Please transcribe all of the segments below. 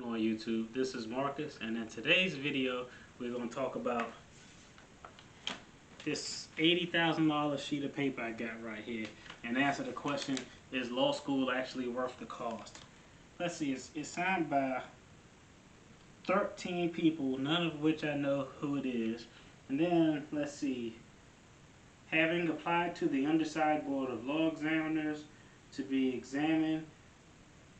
going on YouTube? This is Marcus, and in today's video we're going to talk about this $80,000 sheet of paper I got right here and answer the question, is law school actually worth the cost? Let's see, it's signed by 13 people, none of which I know who it is. And then, let's see, having applied to the underside board of law examiners to be examined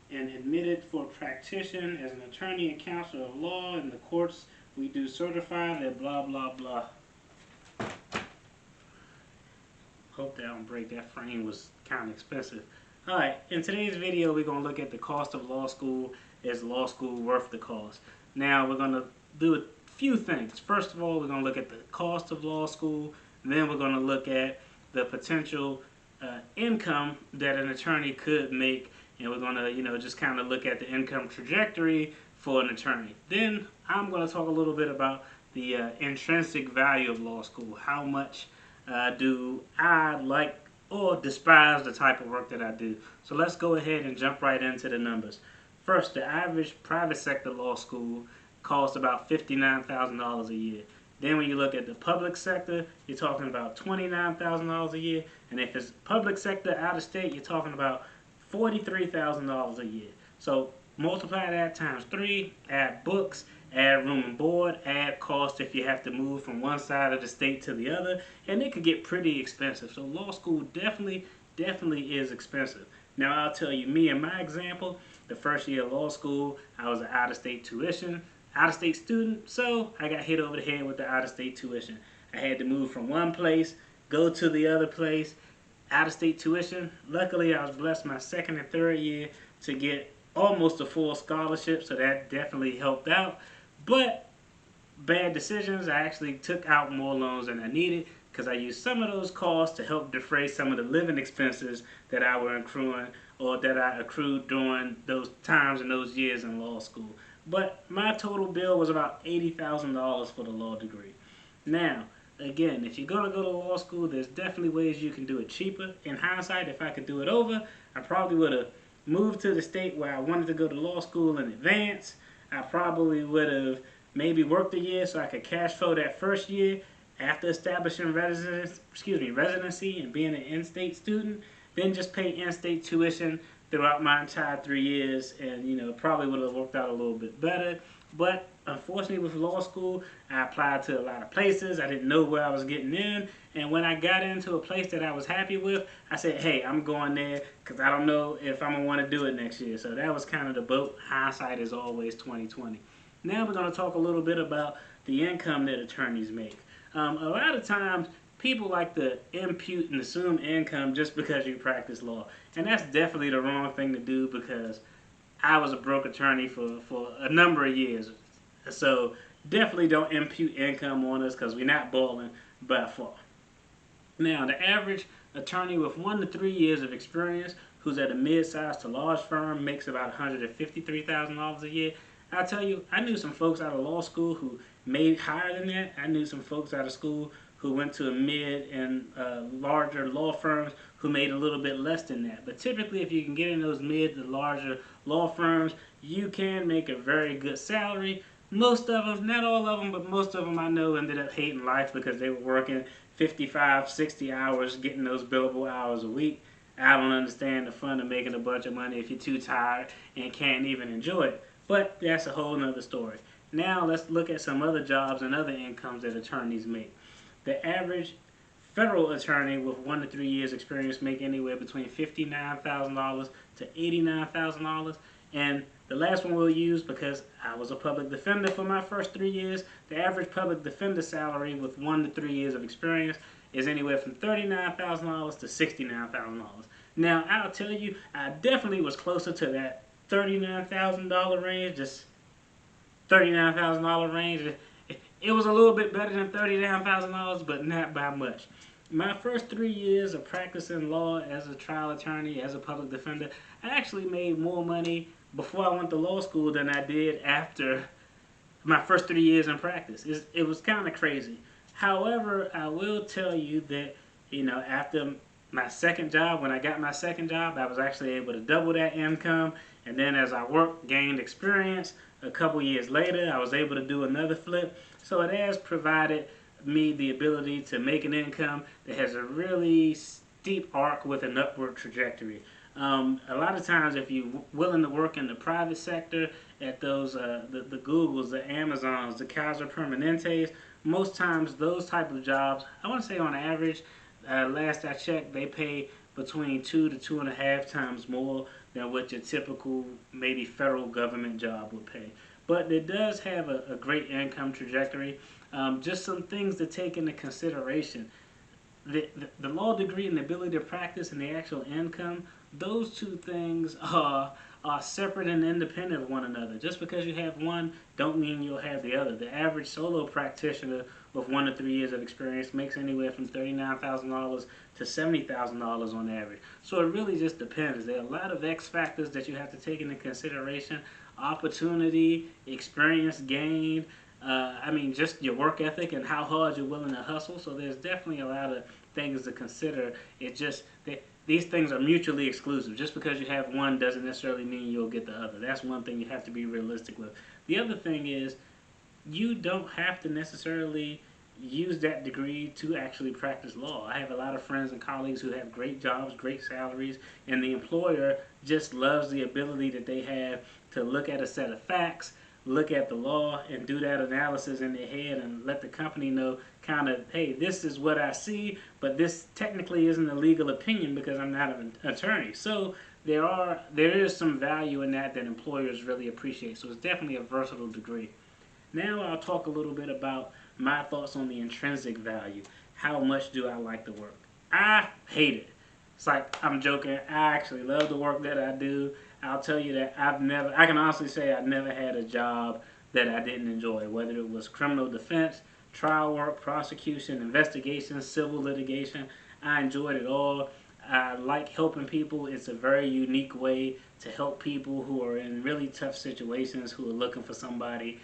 and admitted for practice as an attorney and counselor of law in the courts, we do certify that blah blah blah. Hope that I don't break. That frame was kind of expensive. Alright, in today's video we're going to look at the cost of law school. Is law school worth the cost? Now we're going to do a few things. First of all, we're going to look at the cost of law school. Then we're going to look at the potential income that an attorney could make. And we're going to, just kind of look at the income trajectory for an attorney. Then I'm going to talk a little bit about the intrinsic value of law school. How much do I like or despise the type of work that I do? So let's go ahead and jump right into the numbers. First, the average private sector law school costs about $59,000 a year. Then when you look at the public sector, you're talking about $29,000 a year. And if it's public sector out of state, you're talking about $43,000 a year. So multiply that times 3, add books, add room and board, add cost if you have to move from one side of the state to the other, and it could get pretty expensive. So law school definitely is expensive. Now I'll tell you, me and my example, the first year of law school, I was an out-of-state student, so I got hit over the head with the out-of-state tuition. I had to move from one place, go to the other place, out-of-state tuition. Luckily, I was blessed my second and third year to get almost a full scholarship, so that definitely helped out. But bad decisions, I actually took out more loans than I needed because I used some of those costs to help defray some of the living expenses that I were accruing or that I accrued during those times and those years in law school. But my total bill was about $80,000 for the law degree. Now, again, if you're going to go to law school, there's definitely ways you can do it cheaper. In hindsight, if I could do it over, I probably would have moved to the state where I wanted to go to law school in advance. I probably would have maybe worked a year so I could cash flow that first year after establishing residency and being an in-state student. Then just pay in-state tuition throughout my entire 3 years, and probably would have worked out a little bit better. But unfortunately with law school, I applied to a lot of places. I didn't know where I was getting in, and when I got into a place that I was happy with, I said, hey, I'm going there because I don't know if I'm going to want to do it next year. So that was kind of the boat. Hindsight is always 20/20. Now we're going to talk a little bit about the income that attorneys make. A lot of times people like to impute and assume income just because you practice law, and that's definitely the wrong thing to do because I was a broke attorney for a number of years. So definitely don't impute income on us because we're not balling by far. Now, the average attorney with 1 to 3 years of experience who's at a mid-sized to large firm makes about $153,000 a year. I'll tell you, I knew some folks out of law school who made higher than that. I knew some folks out of school who went to a mid and larger law firms who made a little bit less than that. But typically, if you can get in those mid to larger law firms, you can make a very good salary. Most of them, not all of them, but most of them I know ended up hating life because they were working 55, 60 hours, getting those billable hours a week. I don't understand the fun of making a bunch of money if you're too tired and can't even enjoy it. But that's a whole nother story. Now let's look at some other jobs and other incomes that attorneys make. The average federal attorney with 1 to 3 years experience make anywhere between $59,000 to $89,000. And the last one we'll use, because I was a public defender for my first 3 years, the average public defender salary with 1 to 3 years of experience is anywhere from $39,000 to $69,000. Now, I'll tell you, I definitely was closer to that $39,000 range, just $39,000 range. It was a little bit better than $39,000, but not by much. My first 3 years of practicing law as a trial attorney, as a public defender, I actually made more money before I went to law school than I did after my first 3 years in practice. It was kind of crazy. However, I will tell you that, after my second job, when I got my second job, I was actually able to double that income And then as I worked, gained experience, a couple years later, I was able to do another flip. So it has provided me the ability to make an income that has a really steep arc with an upward trajectory. A lot of times, if you're willing to work in the private sector at those the Googles, the Amazons, the Kaiser Permanentes, most times those type of jobs, I want to say on average, last I checked, they pay between 2 to 2.5 times more than what your typical maybe federal government job would pay. But it does have a great income trajectory. Just some things to take into consideration. The law degree and the ability to practice and the actual income, those two things are separate and independent of one another. Just because you have one don't mean you'll have the other. The average solo practitioner with 1 to 3 years of experience makes anywhere from $39,000 to $70,000 on average. So it really just depends. There are a lot of X factors that you have to take into consideration. Opportunity, experience gained, I mean, just your work ethic and how hard you're willing to hustle. So there's definitely a lot of things to consider. These things are mutually exclusive. Just because you have one doesn't necessarily mean you'll get the other. That's one thing you have to be realistic with. The other thing is, you don't have to necessarily use that degree to actually practice law. I have a lot of friends and colleagues who have great jobs, great salaries, and the employer just loves the ability that they have to look at a set of facts, look at the law, and do that analysis in their head and let the company know kind of, hey, this is what I see, but this technically isn't a legal opinion because I'm not an attorney. So there is some value in that employers really appreciate. So it's definitely a versatile degree. Now I'll talk a little bit about my thoughts on the intrinsic value. How much do I like the work? I hate it. It's like, I'm joking, I actually love the work that I do. I'll tell you that I can honestly say I've never had a job that I didn't enjoy, whether it was criminal defense, trial work, prosecution, investigation, civil litigation. I enjoyed it all. I like helping people. It's a very unique way to help people who are in really tough situations, who are looking for somebody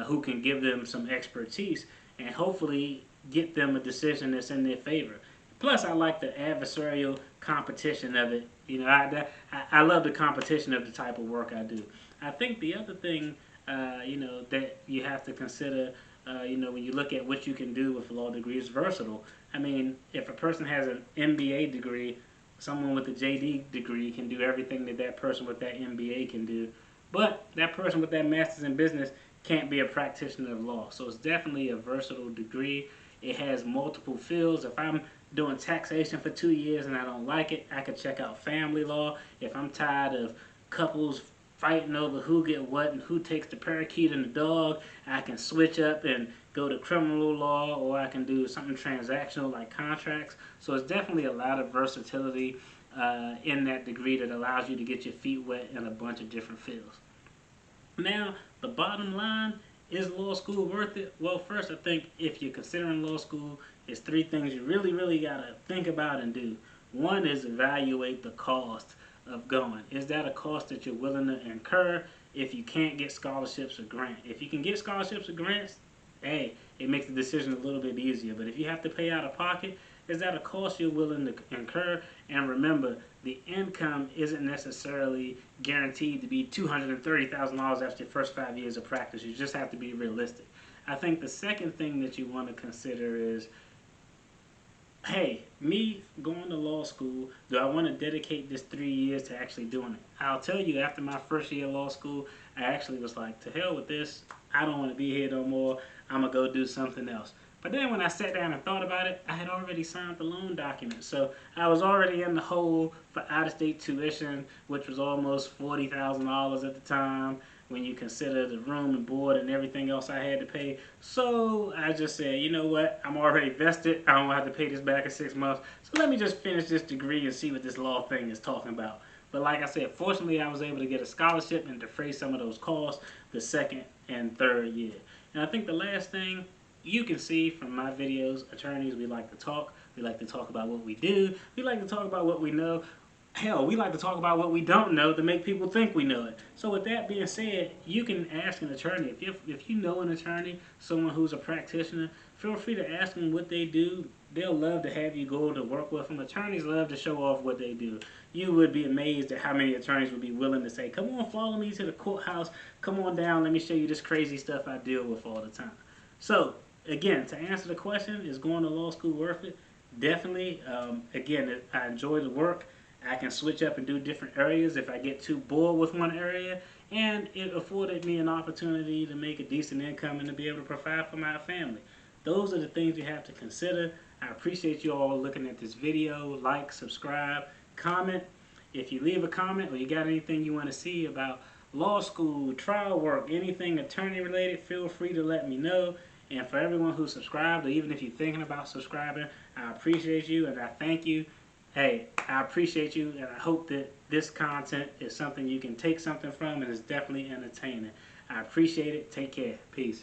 who can give them some expertise and hopefully get them a decision that's in their favor. Plus, I like the adversarial competition of it. You know, I love the competition of the type of work I do. I think the other thing, that you have to consider, when you look at what you can do with a law degree, is versatile. I mean, if a person has an MBA degree, someone with a JD degree can do everything that that person with that MBA can do. But that person with that master's in business can't be a practitioner of law. So it's definitely a versatile degree. It has multiple fields. If I'm doing taxation for 2 years and I don't like it, I could check out family law. If I'm tired of couples fighting over who get what and who takes the parakeet and the dog, I can switch up and go to criminal law, or I can do something transactional like contracts. So it's definitely a lot of versatility in that degree that allows you to get your feet wet in a bunch of different fields. Now, the bottom line, is law school worth it? Well, first, I think if you're considering law school, there's 3 things you really got to think about and do. One is evaluate the cost of going. Is that a cost that you're willing to incur if you can't get scholarships or grants? If you can get scholarships or grants, hey, it makes the decision a little bit easier. But if you have to pay out of pocket, is that a cost you're willing to incur? And remember, the income isn't necessarily guaranteed to be $230,000 after your first 5 years of practice. You just have to be realistic. I think the second thing that you want to consider is, hey, me going to law school, do I want to dedicate this 3 years to actually doing it? I'll tell you, after my first year of law school, I actually was like, to hell with this. I don't want to be here no more. I'm going to go do something else. But then when I sat down and thought about it, I had already signed the loan document. So I was already in the hole for out-of-state tuition, which was almost $40,000 at the time when you consider the room and board and everything else I had to pay. So I just said, you know what, I'm already vested. I don't have to pay this back in 6 months. So let me just finish this degree and see what this law thing is talking about. But like I said, fortunately I was able to get a scholarship and defray some of those costs the second and third year. And I think the last thing, you can see from my videos, attorneys, we like to talk. We like to talk about what we do. We like to talk about what we know. hell, we like to talk about what we don't know to make people think we know it. So with that being said, you can ask an attorney. If you know an attorney, someone who's a practitioner, feel free to ask them what they do. They'll love to have you go to work with them. Attorneys love to show off what they do. You would be amazed at how many attorneys would be willing to say, come on, follow me to the courthouse. Come on down. Let me show you this crazy stuff I deal with all the time. So, again, to answer the question, is going to law school worth it? Definitely. Again, I enjoy the work. I can switch up and do different areas if I get too bored with one area, and it afforded me an opportunity to make a decent income and to be able to provide for my family. Those are the things you have to consider. I appreciate you all looking at this video. Like, subscribe, comment. If you leave a comment or you got anything you want to see about law school, trial work, anything attorney related, feel free to let me know. And for everyone who subscribed, or even if you're thinking about subscribing, I appreciate you and I thank you. Hey, I appreciate you, and I hope that this content is something you can take something from and is definitely entertaining. I appreciate it. Take care. Peace.